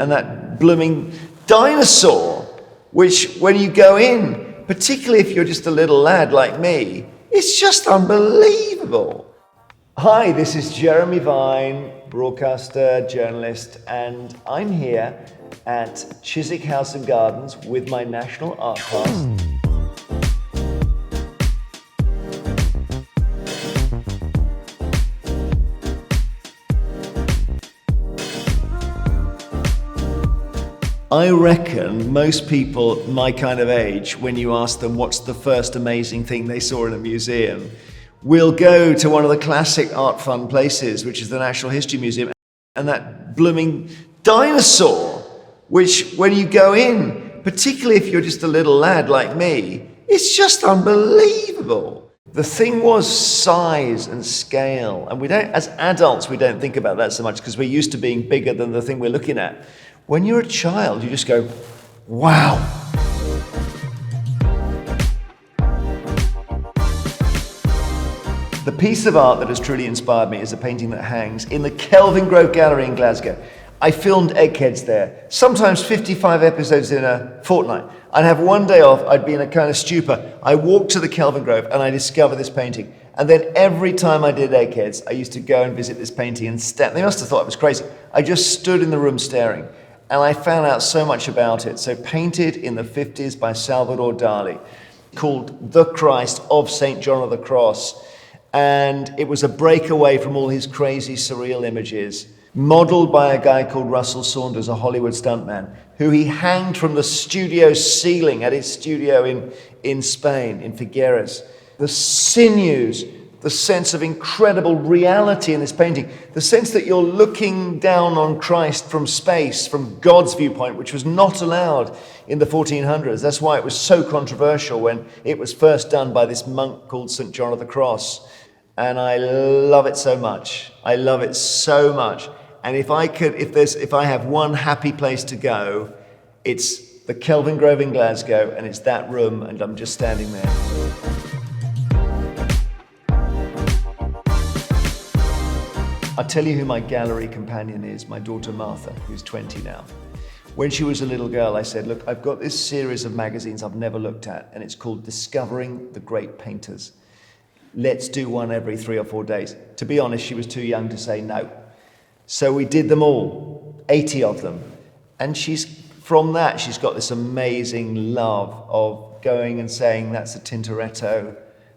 And that blooming dinosaur, which when you go in, particularly if you're just a little lad like me, it's just unbelievable. Hi, this is Jeremy Vine, broadcaster, journalist, and I'm here at Chiswick House and Gardens with my National Art Pass. I reckon most people my kind of age, when you ask them what's the first amazing thing they saw in a museum, will go to one of the classic art fun places, which is the Natural History Museum, and that blooming dinosaur, which when you go in, particularly if you're just a little lad like me, it's just unbelievable. The thing was size and scale, and we don't, as adults, we don't think about that so much because we're used to being bigger than the thing we're looking at. When you're a child, you just go, wow. The piece of art that has truly inspired me is a painting that hangs in the Kelvin Grove Gallery in Glasgow. I filmed Eggheads there, sometimes 55 episodes in a fortnight. I'd have one day off, I'd be in a kind of stupor. I walked to the Kelvin Grove and I discovered this painting. And then every time I did Eggheads, I used to go and visit this painting and they must have thought it was crazy. I just stood in the room staring. And I found out so much about it. So painted in the 50s by Salvador Dali, called The Christ of St. John of the Cross. And it was a breakaway from all his crazy surreal images, modeled by a guy called Russell Saunders, a Hollywood stuntman, who he hanged from the studio ceiling at his studio in Spain, in Figueres. The sinews, the sense of incredible reality in this painting, the sense that you're looking down on Christ from space, from God's viewpoint, which was not allowed in the 1400s. That's why it was so controversial when it was first done by this monk called St. John of the Cross. And I love it so much. I love it so much. And if I have one happy place to go, it's the Kelvin Grove in Glasgow, and it's that room, and I'm just standing there. I'll tell you who my gallery companion is, my daughter Martha, who's 20 now. When she was a little girl, I said, look, I've got this series of magazines I've never looked at, and it's called Discovering the Great Painters. Let's do one every 3 or 4 days. To be honest, she was too young to say no. So we did them all, 80 of them. And from that, she's got this amazing love of going and saying, that's a Tintoretto,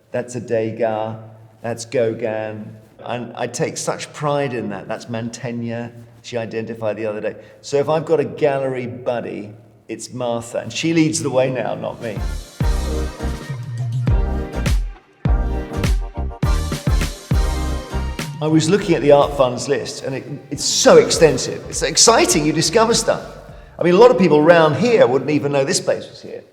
that's a Degas, that's Gauguin. And I take such pride in that. That's Mantegna, she identified the other day. So if I've got a gallery buddy, it's Martha. And she leads the way now, not me. I was looking at the Art Fund's list, and it's so extensive. It's exciting, you discover stuff. I mean, a lot of people around here wouldn't even know this place was here.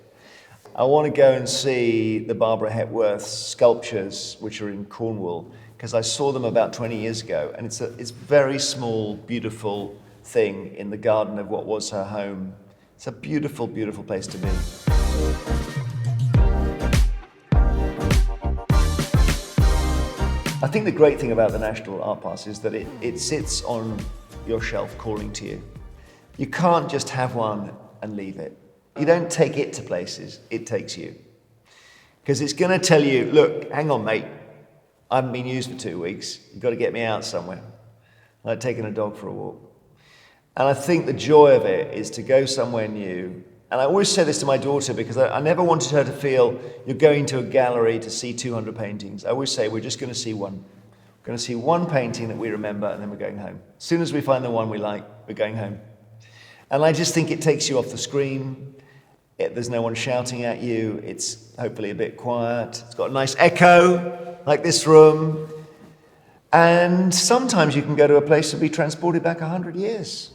I want to go and see the Barbara Hepworth sculptures, which are in Cornwall, because I saw them about 20 years ago, and it's a very small, beautiful thing in the garden of what was her home. It's a beautiful, beautiful place to be. I think the great thing about the National Art Pass is that it sits on your shelf calling to you. You can't just have one and leave it. You don't take it to places, it takes you. Because it's going to tell you, look, hang on, mate. I haven't been used for 2 weeks. You've got to get me out somewhere. Like taking a dog for a walk. And I think the joy of it is to go somewhere new. And I always say this to my daughter because I never wanted her to feel you're going to a gallery to see 200 paintings. I always say we're just going to see one. We're going to see one painting that we remember and then we're going home. As soon as we find the one we like, we're going home. And I just think it takes you off the screen. There's no one shouting at you. It's hopefully a bit quiet. It's got a nice echo. Like this room, and sometimes you can go to a place and be transported back 100 years.